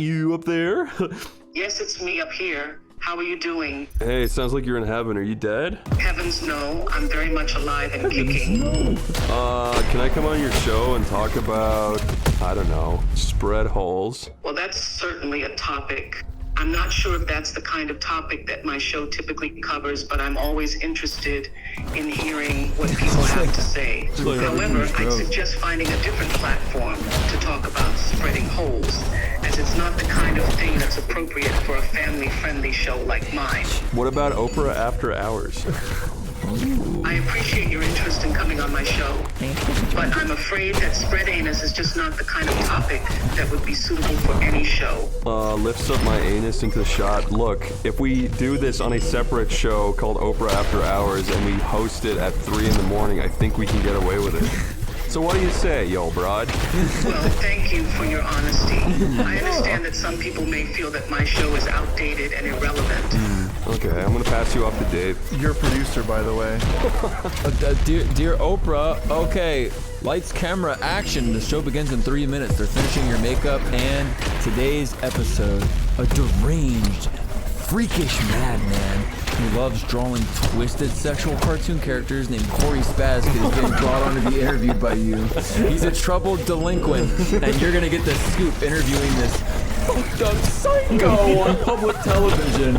You up there? Yes, it's me up here. How are you doing? Hey, sounds like you're in heaven. Are you dead? Heavens no, I'm very much alive and kicking. Can I come on your show and talk about, I don't know, spread holes? Well, that's certainly a topic. I'm not sure if that's the kind of topic that my show typically covers, but I'm always interested in hearing what people have to say. However, I'd suggest finding a different platform to talk about spreading holes, as it's not the kind of thing that's appropriate for a family-friendly show like mine. What about Oprah After Hours? I appreciate your interest in coming on my show, but I'm afraid that spread anus is just not the kind of topic that would be suitable for any show. Lifts up my anus into the shot. Look, if we do this on a separate show called Oprah After Hours and we host it at 3 in the morning, I think we can get away with it. So what do you say, yo broad? Well, thank you for your honesty. I understand that some people may feel that my show is outdated and irrelevant. Okay, I'm gonna pass you off to Dave. You're a producer, by the way. Dear Oprah, okay, lights, camera, action. The show begins in 3 minutes. They're finishing your makeup, and today's episode, a deranged, freakish madman who loves drawing twisted sexual cartoon characters named Corey Spaz is getting brought on to be interviewed by you. He's a troubled delinquent, and you're gonna get the scoop interviewing this fucked up psycho on public television.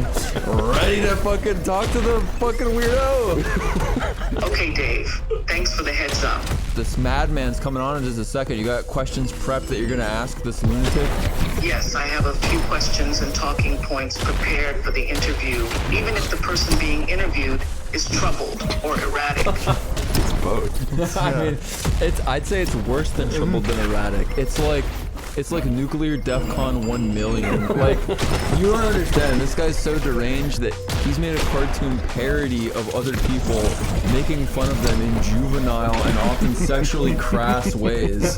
Ready to fucking talk to the fucking weirdo? Okay, Dave. Thanks for the heads up. This madman's coming on in just a second. You got questions prepped that you're gonna ask this lunatic? Yes, I have a few questions and talking points prepared for the interview, even if the person being interviewed is troubled or erratic. It's both. I mean, I'd say it's worse than troubled than erratic. It's like nuclear DEFCON 1 million. Like, you don't understand. This guy's so deranged that he's made a cartoon parody of other people, making fun of them in juvenile and often sexually crass ways.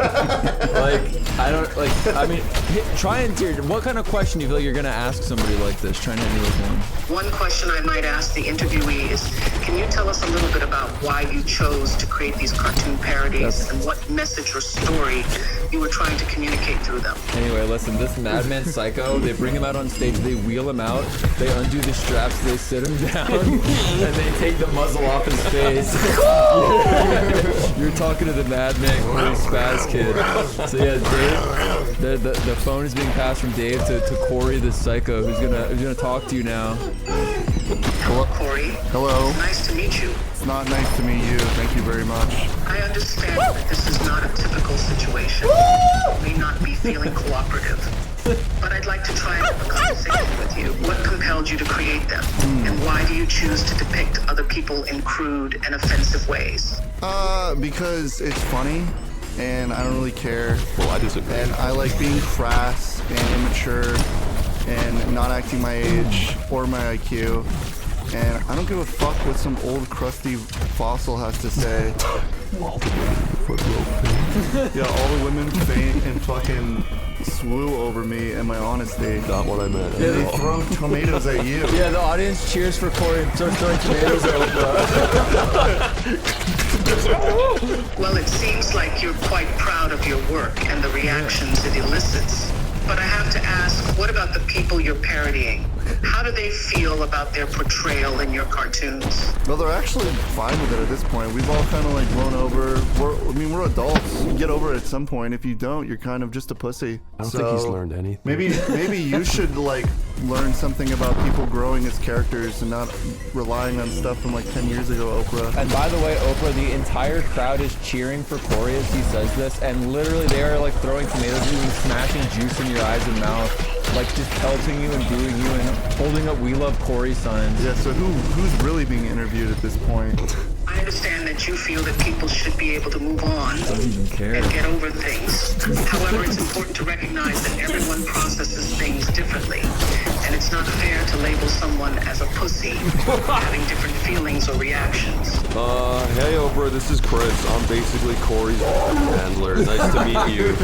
Try and what kind of question do you feel like you're gonna ask somebody like this? Try and hit me with one. One question I might ask the interviewee is, can you tell us a little bit about why you chose to create these cartoon parodies and what message or story you were trying to communicate through them? Anyway, listen, this madman psycho, they bring him out on stage, they wheel him out, they undo the straps, they sit him down, and they take the muzzle off his face. You're talking to the madman, Corey Spaz kid. So yeah, Dave, the phone is being passed from Dave to Corey, the psycho, who's gonna talk to you now. Hello, Corey. Hello. Nice to meet you. It's not nice to meet you. Thank you very much. I understand that this is not a typical situation. You may not be feeling cooperative. But I'd like to try and have a conversation with you. What compelled you to create them? And why do you choose to depict other people in crude and offensive ways? Because it's funny, and I don't really care. Well, I disagree. And I like being crass and immature and not acting my age or my IQ. And I don't give a fuck what some old crusty fossil has to say. Yeah, all the women faint and fucking swoo over me and my honesty. Not what I meant. Yeah, they throw tomatoes at you. Yeah, the audience cheers for Corey and starts throwing tomatoes at Oprah. Well, it seems like you're quite proud of your work and the reactions it elicits. But I have to ask, what about the people you're parodying? How do they feel about their portrayal in your cartoons? Well, they're actually fine with it at this point. We've all kind of like blown over. We're adults. You get over it at some point. If you don't, you're kind of just a pussy. I don't think he's learned anything. Maybe you should like learn something about people growing as characters and not relying on stuff from like 10 years ago, Oprah. And by the way, Oprah, the entire crowd is cheering for Corey as he says this, and literally they are like throwing tomatoes at you and smashing juice in your eyes and mouth, like just pelting you and booing you and holding up "We Love Corey" signs. Yeah, so who's really being interviewed at this point? I understand that you feel that people should be able to move on Doesn't even care. and get over things. However, it's important to recognize that everyone processes things differently, and it's not fair to label someone as a pussy for having different feelings or reactions. Hey Oprah, this is Chris. I'm basically Corey's handler. Nice to meet you.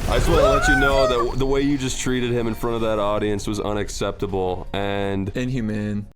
I just want to let you know that the way you just treated him in front of that audience was unacceptable and Inhumane.